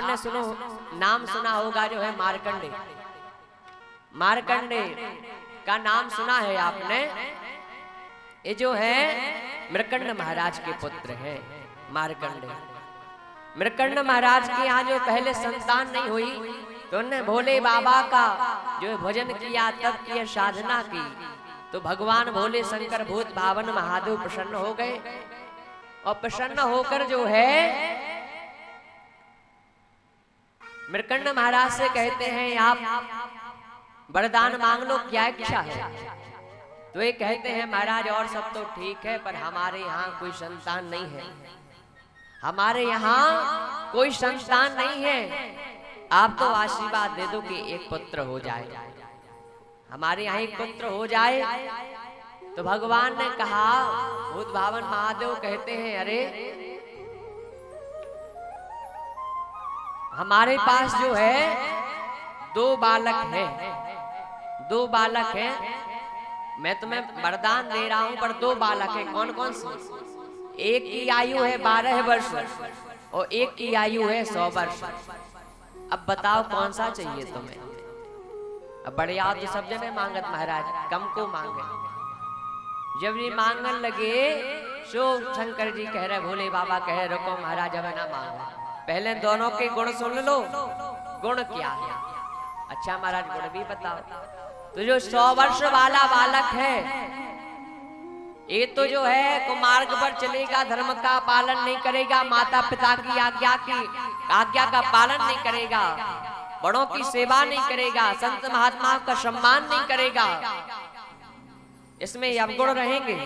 आपने सुनो नाम सुना होगा जो है मार्कंडे। मार्कंडे का नाम सुना है आपने। ये जो है मृकंड महाराज के पुत्र हैं मार्कंडे। मृकंड महाराज के यहाँ जो पहले संतान नहीं हुई तो उन्होंने भोले बाबा का जो भजन किया, तब किया साधना की, तो भगवान भोले शंकर भूत भावन महादेव प्रसन्न हो गए। और प्रसन्न होकर जो है मृकंड महाराज से कहते हैं आप वरदान मांग लो, क्या इच्छा है। तो ये कहते हैं महाराज और सब तो ठीक है, पर हमारे यहाँ कोई संतान नहीं है, हमारे यहाँ कोई संतान नहीं है, आप तो आशीर्वाद दे दो कि एक पुत्र हो जाए, हमारे यहाँ एक पुत्र हो जाए। तो भगवान ने कहा, भूत भावन महादेव कहते हैं अरे हमारे पास जो है दो बालक हैं, दो बालक हैं, मैं तुम्हें वरदान दे रहा हूं, पर दो बालक हैं। कौन कौन से? एक की आयु है 12 वर्ष और एक की आयु है 100 वर्ष। अब बताओ कौन सा चाहिए तुम्हें? अब बढ़िया तो सब जने मांगत महाराज, कम को मांगे। जब ये मांगने लगे सो शंकर जी कह रहे, भोले बाबा कह रहे रुको महाराज अब ना मांगो, पहले दोनों के गुण सुन लो, गुण क्या है। अच्छा महाराज गुण भी बताओ। तो जो 100 वर्ष वाला बालक है ये तो जो है कुमार्ग पर चलेगा, धर्म का पालन नहीं करेगा, माता पिता की आज्ञा का पालन नहीं करेगा, बड़ों की सेवा नहीं करेगा, संत महात्मा का सम्मान नहीं करेगा, इसमें अवगुण रहेंगे।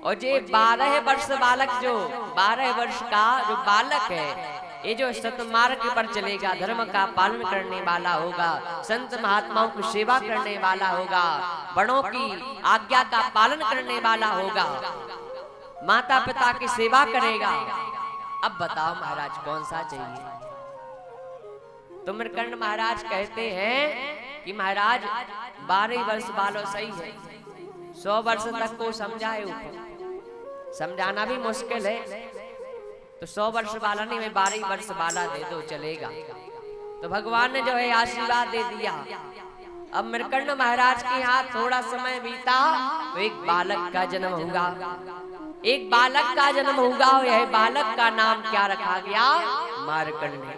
और जो 12 वर्ष बालक, जो 12 वर्ष का जो बालक है ये जो सतमार्ग पर चलेगा, धर्म का पालन करने वाला होगा, संत महात्माओं की सेवा करने वाला होगा, बड़ों की आज्ञा का पालन करने वाला होगा, माता पिता की सेवा करेगा। अब बताओ महाराज कौन सा चाहिए? तो मृकंड महाराज कहते हैं कि महाराज 12 वर्ष बालो सही है, 100 वर्ष तक को समझाए, ऊपर समझाना भी मुश्किल है, तो 100 वर्ष वाला नहीं, मैं 12 वर्ष वाला दे दो चलेगा। तो भगवान ने जो है आशीर्वाद दे दिया। अब मृकंड महाराज के यहाँ थोड़ा समय बीता तो एक बालक का जन्म होगा, एक बालक का जन्म होगा। यह बालक का नाम क्या रखा गया? मार्कंडे।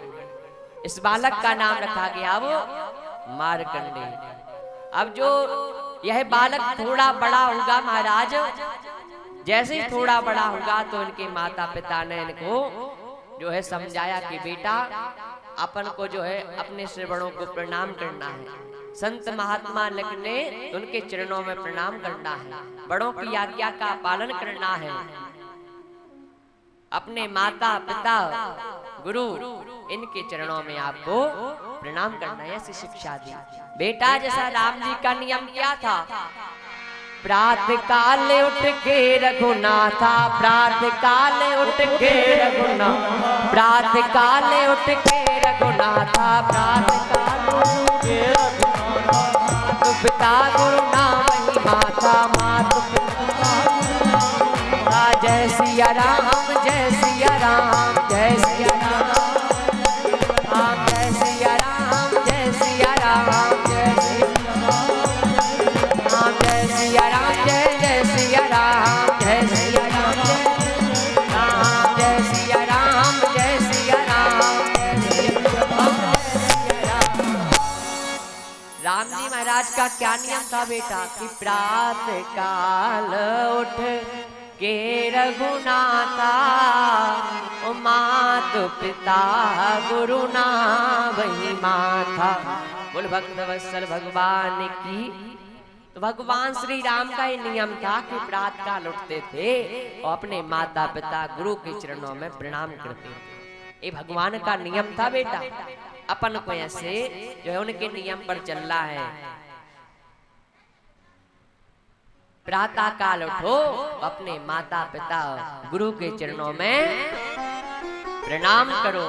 इस बालक का नाम रखा गया वो मार्कंडे। अब जो यह बालक थोड़ा बड़ा होगा महाराज, जैसे ही थोड़ा बड़ा होगा तो इनके माता पिता ने इनको जो है समझाया कि बेटा अपन को जो है अपने श्रवणों को प्रणाम करना है, संत महात्मा ने उनके चरणों में प्रणाम करना है, बड़ों की आज्ञा का पालन करना है, अपने माता पिता गुरु इनके चरणों में आपको प्रणाम करना है, ऐसी शिक्षा दी। बेटा जैसा राम जी का नियम क्या था? प्रातः काल उठ के रघुनाथा, प्रातः काल उठ के रघुनाथ, प्रातः काल उठ के रघुनाथा, प्रातः काल उठ के रघुनाथा, मातु पिता गुरु नाम ही माता, मातु पिता जय सिया राम, जय सिया राम, जय सिया राम, जय सिया राम, जय सिया राम, जय सिया राम, जय जय सिया राम, जय सिया राम, जय सिया राम, जय सिया राम, जय सिया राम। राम जी महाराज का क्या नियम था बेटा? कि प्रातः काल उठ के रघुनाथा, मातु पिता गुरु नाम ही माथा। बोल भक्त वत्सल भगवान की। तो भगवान श्री राम का ये नियम था कि प्रातः काल उठते थे और अपने माता पिता गुरु के चरणों में प्रणाम करते थे। ये भगवान का नियम था बेटा। अपन को ऐसे जो है उनके नियम पर चलना है। प्रातः काल उठो, अपने माता पिता गुरु के चरणों में प्रणाम करो।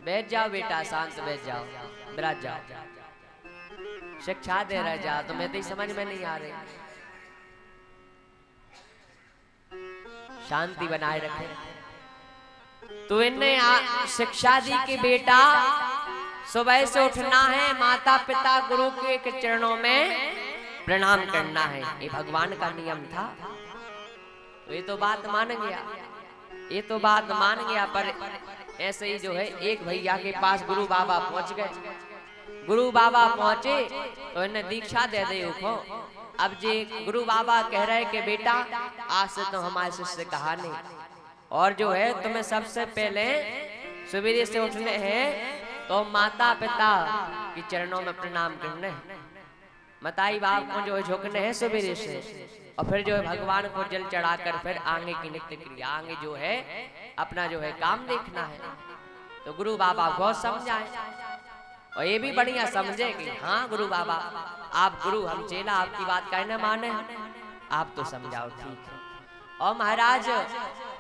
बैठ जाओ बेटा, शांत बैठ जाओ, विराज जाओ, शिक्षा दे रह जाओ, तुम्हें तो समझ में नहीं आ रही। शांति बनाए रखे। तो इन्हें शिक्षा दी कि बेटा सुबह से उठना है, माता पिता गुरु के चरणों में प्रणाम करना है। ये भगवान का नियम था। तो ये तो बात मान गया, ये तो बात मान गया। पर ऐसे ही जो है एक भैया के पास गुरु बाबा पहुंच गए। गुरु बाबा पहुंचे तो इन्हें दीक्षा दे दे उठो। अब जे गुरु बाबा कह रहे कि बेटा आज से तो हमारे शिष्य कहा नहीं, और जो है तुम्हें सबसे पहले सवेरे से उठने हैं तो माता पिता के चरणों में प्रणाम करने हैं, माताई बाप को जो है झुकने हैं सवेरे से, और फिर जो है भगवान को जल चढ़ाकर फिर आगे की नित्य क्रिया, आगे जो है अपना जो है काम देखना है। तो गुरु बाबा बहुत समझाए, और ये भी बढ़िया समझे कि हाँ गुरु बाबा आप गुरु, हम चेला, आपकी बात कहना माने, आप तो समझाओ ठीक है। और महाराज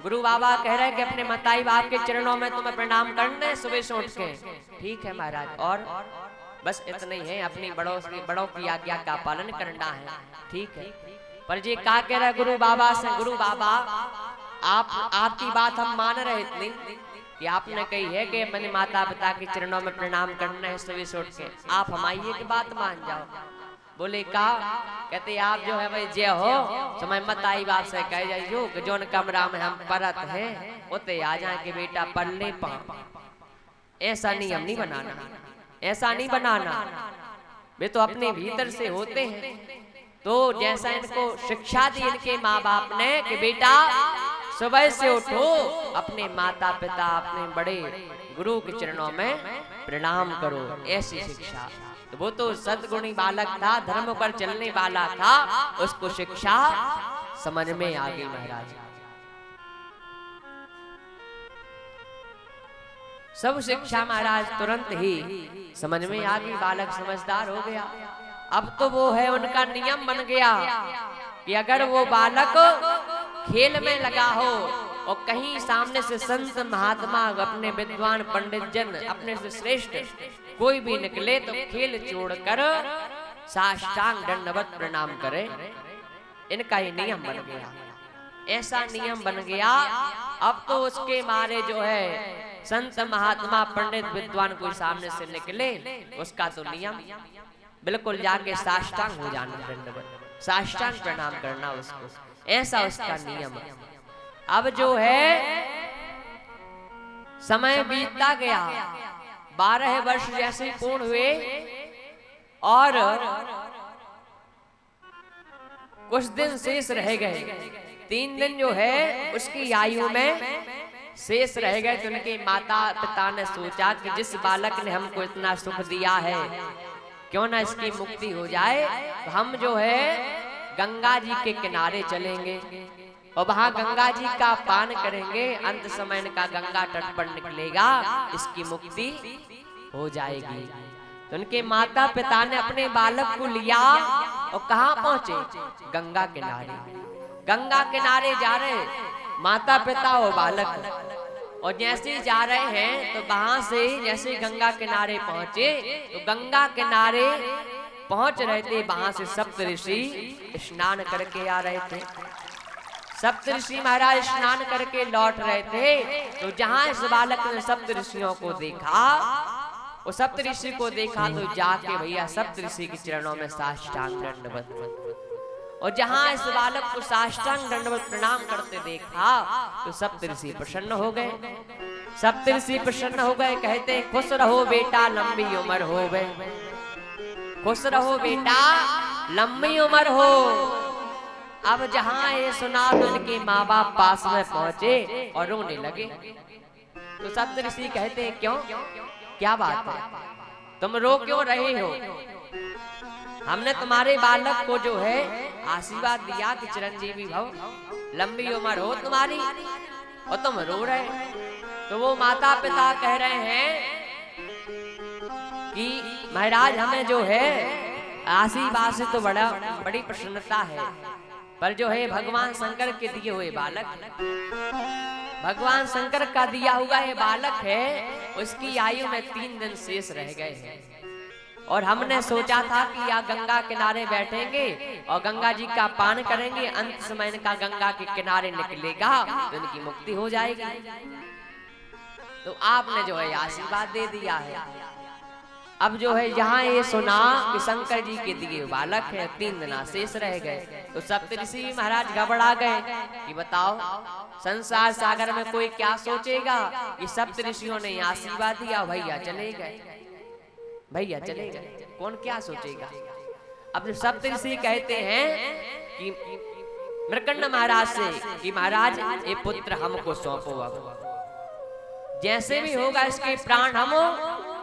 गुरु बाबा कह रहे हैं कि अपने माताई बाप के चरणों में तुम्हें प्रणाम करना है सुबह से उठ के। ठीक है महाराज, और बस इतना ही है, अपनी बड़ों की आज्ञा का पालन करना है। ठीक है, पर जी क्या कह रहे गुरु बाबा से, गुरु बाबा आपकी बात हम मान रहे इतनी कि आपने कही है कि अपने माता पिता के चरणों में प्रणाम करना है सुबह से उठ के, आप हमारी एक बात मान जाओ। बोले का? कहते आप जो है भाई जय हो समय माताई बाप से कह जाइयो कि जोन कमरा में हम परत है उते आ जाए कि बेटा पढ़ ले पा। ऐसा नियम नहीं बनाना, ऐसा नहीं बनाना। वे तो अपने भीतर से होते हैं। तो जैसा इनको शिक्षा दी इनके माँ बाप ने कि बेटा सुबह से उठो, अपने माता पिता अपने बड़े गुरु के चरणों में प्रणाम करो, ऐसी शिक्षा। तो वो तो सद्गुणी बालक था, धर्म पर चलने वाला था, उसको शिक्षा समझ में आ गई महाराज। सब शिक्षा महाराज तुरंत ही समझ में आ गई, बालक समझदार हो गया। अब तो वो है उनका नियम बन गया कि अगर वो बालक खेल में लगा हो और कहीं सामने से संत महात्मा अपने विद्वान पंडित जन अपने से श्रेष्ठ कोई भी निकले तो खेल छोड़कर साष्टांग दंडवत प्रणाम करे। इनका ये नियम बन गया, ऐसा नियम बन गया। अब तो उसके मारे जो है संत महात्मा पंडित विद्वान कोई सामने से निकले, उसका तो नियम बिल्कुल जाके साष्टांग हो जाना, दंडवत साष्टांग प्रणाम करना उसको, ऐसा उसका नियम। अब जो है समय बीतता गया, 12 वर्ष जैसे पूर्ण हुए और कुछ दिन शेष रह गए। 3 दिन जो है उसकी आयु में शेष रह गए। तो उनके माता पिता ने सोचा कि जिस बालक ने हमको इतना सुख दिया है क्यों ना इसकी मुक्ति हो जाए। तो हम जो है गंगा जी के किनारे चलेंगे और वहां गंगा जी का पान करेंगे, अंत समय का गंगा तट पर निकलेगा, इसकी मुक्ति हो जाएगी। तो उनके माता पिता ने अपने बालक को लिया और कहाँ पहुंचे? गंगा किनारे। गंगा किनारे जा रहे माता पिता और बालक, और जैसे जा रहे हैं तो वहां से जैसे गंगा किनारे पहुंचे तो गंगा किनारे पहुंच रहे थे, वहां से सप्त ऋषि स्नान करके आ रहे थे। सप्त ऋषि महाराज स्नान करके लौट रहे थे। तो जहां इस बालक ने सप्त ऋषियों को देखा, वो सप्त ऋषि को देखा तो जाके भैया सप्त ऋषि के चरणों में साष्टांग दंडवत, और जहां इस बालक को साष्टांग दंडवत प्रणाम करते देखा तो सप्त ऋषि प्रसन्न हो गए। सप्त ऋषि प्रसन्न हो गए, कहते खुश रहो बेटा लंबी उम्र हो गए, खुश रहो बेटा लंबी उम्र हो। अब जहां ये सुना तो उनके माँ बाप पास में पहुंचे और रोने लगे। तो सप्त ऋषि कहते क्यों, क्या बात है, तुम रो क्यों रहे हो? हमने तुम्हारे बालक को जो है आशीर्वाद दिया कि चिरंजीवी भव, लंबी उम्र हो तुम्हारी, और तुम रो रहे। तो वो माता पिता कह रहे हैं कि महाराज हमें जो है आशीर्वाद से तो बड़ी प्रसन्नता है, पर जो है भगवान शंकर के दिए हुए बालक, भगवान शंकर का दिया हुआ ये बालक है, उसकी आयु में 3 दिन शेष रह गए हैं। और हमने सोचा था कि या गंगा किनारे बैठेंगे और गंगा जी का पान करेंगे, अंत समय का गंगा के किनारे निकलेगा तो इनकी मुक्ति हो जाएगी। तो आपने जो है आशीर्वाद दे दिया है। अब जो है यहाँ ये सुना कि शंकर जी के दिए बालक है, 3 दिन शेष रह गए। तो सप्तऋषि महाराज घबरा गए कि बताओ संसार सागर में कोई क्या सोचेगा कि सप्तऋषियों ने आशीर्वाद दिया, भैया चले गए, भैया चले गए, कौन क्या सोचेगा। अब सप्तऋषि कहते हैं कि मृकंड महाराज से कि महाराज ये पुत्र हमको सौंपो, अब जैसे भी होगा इसके प्राण हम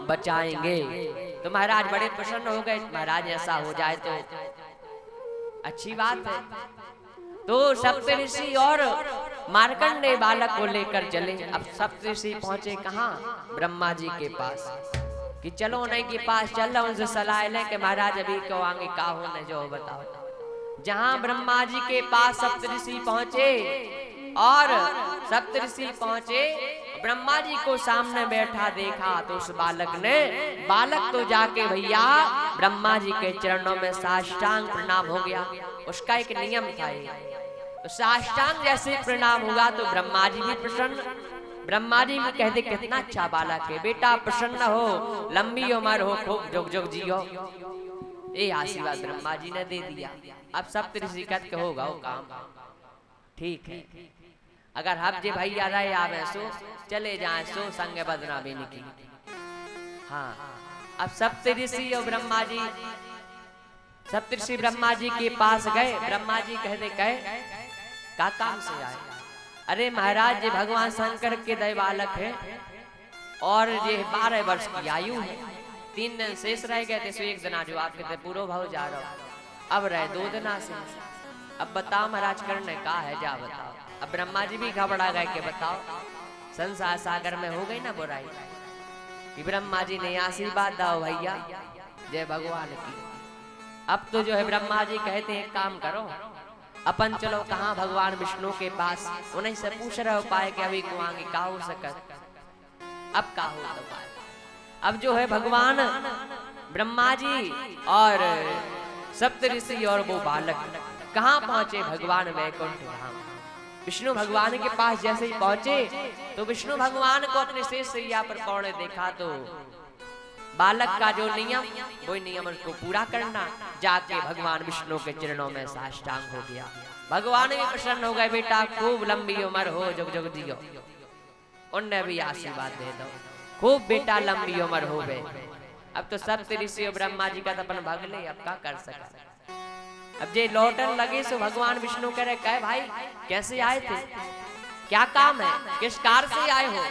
बचाएंगे। तो महाराज बड़े प्रसन्न हो गए, महाराज ऐसा हो जाए तो अच्छी बात है। तो सप्तऋषि और मार्कंडेय बालक को लेकर चले। अब सप्तऋषि पहुंचे कहाँ, ब्रह्मा जी के पास, कि चलो उन्हीं के पास चल रहा, उनसे सलाह लें कि महाराज अभी क्यों आगे का होने जो बताओ। जहां ब्रह्मा जी के पास सप्तऋषि पहुंचे और सप्तऋषि पहुंचे, ब्रह्मा जी को सामने बैठा देखा तो उस बालक तो जाके भैया ब्रह्मा जी के चरणों में साष्टांग प्रणाम हो गया। उसका एक नियम था, तो साष्टांग जैसे प्रणाम हुआ तो ब्रह्मा जी भी प्रसन्न। ब्रह्मा जी भी कहते कितना अच्छा बालक है, बेटा प्रसन्न हो, लंबी उम्र हो, खूब जुग जुग जियो। ये आशीर्वाद ब्रह्मा जी ने दे दिया। अब सप्तऋषि कहते होगा वो काम ठीक है, अगर हम जे भैया रहे आवे सो चले जाए सो संग बदना भी निकली। हाँ, अब सप्तऋषि और ब्रह्मा जी, सप्तऋषि ब्रह्मा जी के पास गए। ब्रह्मा जी कहते कहे का काम से आए। अरे महाराज जी भगवान शंकर के दया बालक है और ये 12 वर्ष की आयु है, 3 दिन शेष रह गए थे, सो एक दिन जो आप कहते पूरा भाव जा रहा हूँ, अब रहे 2 दिन शेष। अब बताओ महाराज करने का है, जा बताओ। अब ब्रह्मा जी भी घबरा गए कि बताओ संसार सागर में हो गई ना बुराई, कि ब्रह्मा जी ने आशीर्वाद दो भैया जय भगवान की। अब तो जो है ब्रह्मा जी कहते हैं काम करो, अपन चलो कहाँ भगवान विष्णु के पास, उन्हीं से पूछ रहे उपाय कि अभी को आगे का हो सकत, अब का हो तो पाए। अब जो है भगवान ब्रह्मा जी और सप्तऋषि और वो बालक कहाँ पहुंचे, भगवान वैकुंठ धाम। विष्णु भगवान के पास जैसे ही पहुंचे तो विष्णु भगवान को अपने शेष सैया पर पौड़े देखा, तो बालक का जो नियम वो नियम उसको पूरा करना, जाके भगवान विष्णु के चरणों में साष्टांग हो गया। भगवान भी प्रसन्न हो गए, बेटा खूब लंबी उम्र हो, जुग जुग जियो। उनने भी आशीर्वाद दे दो, खूब बेटा लंबी उम्र हो गए। अब तो सप्तऋषि और ब्रह्मा जी का अपन भगले, अब क्या कर सकते। अब जे लौटन लगे सो भगवान विष्णु कह रहे कहे भाई कैसे आए थे, क्या काम है, किस कार से आए हो।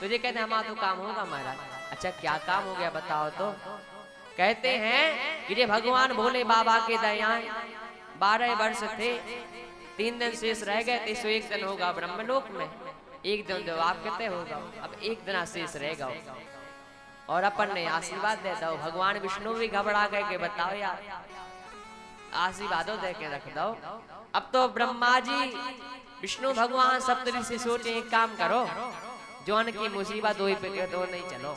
तुझे कहते हमारा तो काम होगा महाराज। अच्छा क्या काम हो गया बताओ तो। कहते हैं कि ये भगवान भोले बाबा के दयाएं 12 वर्ष थे, 3 दिन शेष रह गए थे, सो एक दिन होगा ब्रह्मलोक में, एक दिन जो आप कहते होगा, अब एक दिन शेष रहेगा और अपन ने आशीर्वाद दे दो। भगवान विष्णु भी घबरा गए कि बताओ यार आशीर्वादों दे के रख दो। अब तो ब्रह्मा जी विष्णु भगवान सप्तऋषि सोचे एक काम करो, जौन की मुसीबत हुई पे तो नहीं चलो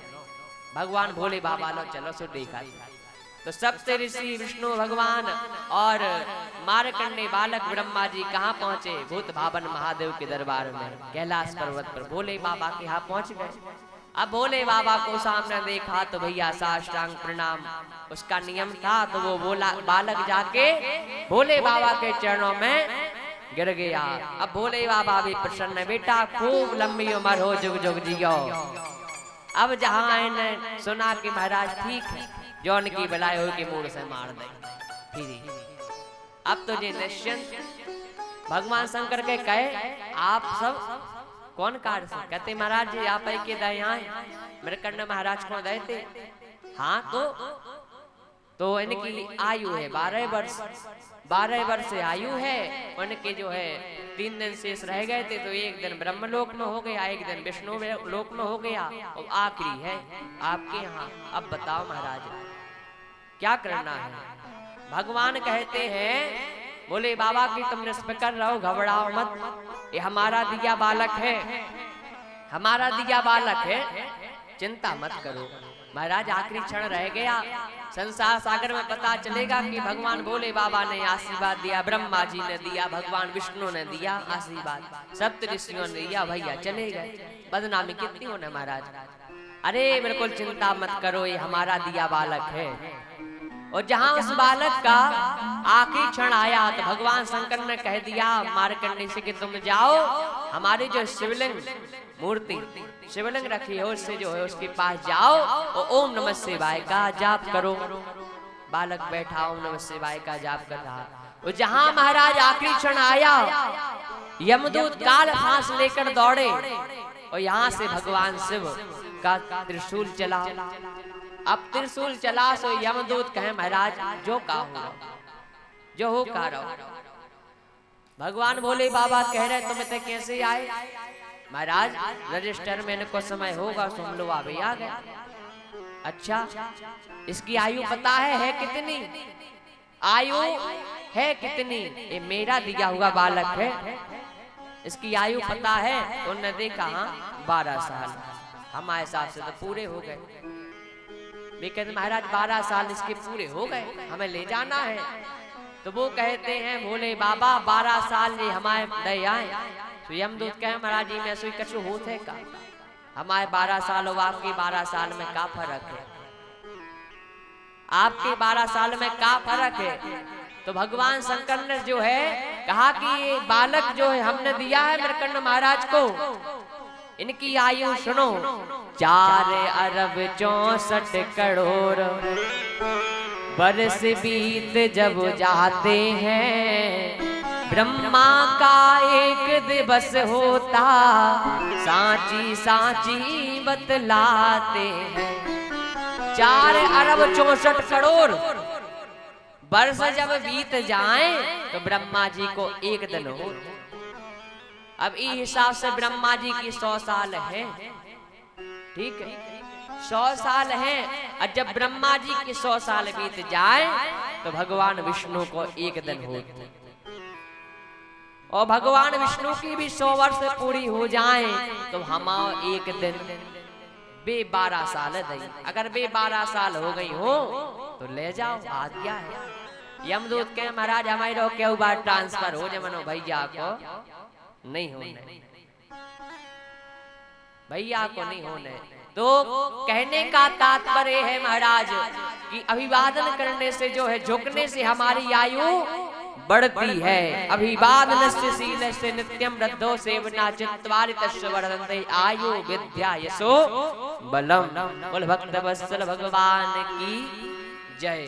भगवान भोले बाबा लो चलो सो देखा। तो सप्तऋषि विष्णु भगवान और मार्कंडेय बालक ब्रह्मा जी कहाँ पहुंचे, भूत भावन महादेव के दरबार में कैलाश पर्वत पर भोले बाबा के यहाँ पहुंच गए। अब भोले बाबा को सामने देखा तो भैया साष्टांग प्रणाम उसका नियम था, तो वो बोला बालक जाके भोले बाबा के चरणों में गिर गया। अब भोले बाबा भी प्रसन्न, बेटा खूब लंबी उम्र हो, जुग जुग जियो। अब जहाँ इन्हें सुना कि महाराज ठीक है, जौन की भलाई हो के मूड से मार दे फिर। अब तो जी निश्चिंत भगवान शंकर के कहे आप सब कौन कार्य से, कहते महाराज जी आप के दया मृकंड महाराज को देते। हाँ तो इनकी आयु है 12 वर्ष, 12 वर्ष आयु है। उनके जो है 3 दिन शेष रह गए थे, तो एक दिन ब्रह्मलोक में हो गया, एक दिन विष्णु लोक में हो गया, और आखिरी है आपके यहाँ। अब बताओ महाराज क्या करना है। भगवान कहते हैं बोले बाबा की तुम निष्फिक्र रहो, घबराओ मत, ये हमारा दिया बालक है, हमारा दिया बालक है, चिंता मत करो। महाराज आखिरी क्षण रह गया, संसार सागर में पता चलेगा कि भगवान भोले बाबा ने आशीर्वाद दिया, ब्रह्मा जी ने दिया, भगवान विष्णु ने दिया आशीर्वाद, सप्त ऋषियों ने दिया, भैया चले गए। बदनामी कितनी होने महाराज। अरे बिल्कुल चिंता मत करो, ये हमारा दिया बालक है। और जहां उस बालक का आखिरी क्षण आया तो भगवान शंकर ने कह दिया मार्कंडेय से कि तुम जाओ, हमारी जो शिवलिंग मूर्ति शिवलिंग रखी है उससे जो है उसके पास जाओ और ओम नमः शिवाय का जाप करो। बालक बैठा ओम नमः शिवाय का जाप कर रहा। और जहां महाराज आखिरी क्षण आया, यमदूत काल फांस लेकर दौड़े और यहाँ से भगवान शिव का त्रिशूल चला। अब त्रिशूल चला सो यमदूत कहे महाराज जो का हो जो हो का रहो। भगवान भोले बाबा कह रहे तुम इतने कैसे आए? महाराज रजिस्टर में इनको समय होगा सुन लो अभी आ गए। अच्छा इसकी आयु पता है कितनी? आयु है कितनी? ये मेरा दिया हुआ बालक है, इसकी आयु पता है? उन्होंने देखा हाँ 12 साल। हमारे हिसाब से तो पूरे हो गए। लेकिन महाराज 12 साल इसके पूरे हो गए, हमें ले जाना है। तो वो कहते हैं भोले बाबा 12 साल ये हमारे दे आए। तो यमदूत कहे महाराज जी में सोई कछु होते का, हमारे 12 साल और आपके 12 साल में क्या फर्क है? आपके 12 साल में क्या फर्क है? तो भगवान शंकर ने जो है कहा कि ये बालक जो है हमने दिया है मृकंड महाराज को, इनकी आयु सुनो 4 अरब 64 करोड़ वर्ष बीत जब जाते हैं, ब्रह्मा का एक दिवस होता सांची सांची बतलाते हैं। 4 अरब 64 करोड़ वर्ष जब बीत जाएं तो ब्रह्मा जी को एक दिन हो। अब इस हिसाब से ब्रह्मा जी की 100 साल है, ठीक है 100 साल है। और जब ब्रह्मा जी की 100 साल बीत जाए तो भगवान विष्णु को एक दिन होते, और भगवान विष्णु की भी 100 वर्ष पूरी हो जाए तो हम एक दिन बे 12 साल दई। अगर बे 12 साल हो गई हो तो ले जाओ, आज्ञा है। यमदूत के महाराज हमारे लोग के बार ट्रांसफर हो जमनो भैया को नहीं होने, भैया को नहीं होने। तो कहने का तात्पर्य है महाराज कि अभिवादन करने से जो है झुकने से हमारी आयु बढ़ती है। अभिवादनस्य शीलस्य नित्यं वृद्धो सेवना चत्वारि तस्य वर्धन्ते आयु विद्या यशो बलम। बोल भक्त वत्सल भगवान की जय।